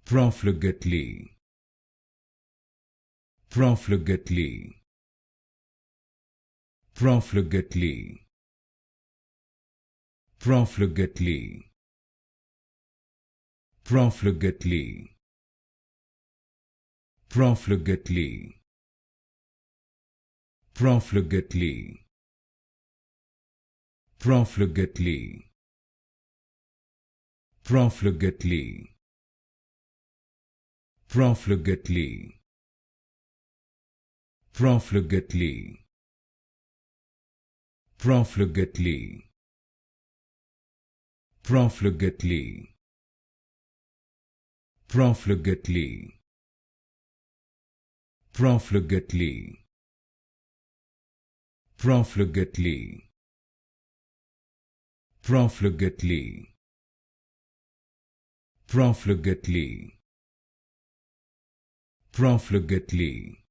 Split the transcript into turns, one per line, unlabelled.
Profligately. Profligately. Profligately. Profligately. Profligately. Profligately. Profligately. Profligately. Profligately. Profligately. Profligately. Profligately. Profligately. Profligately. Profligately. Profligately. Profligately. Profligately. Profligately.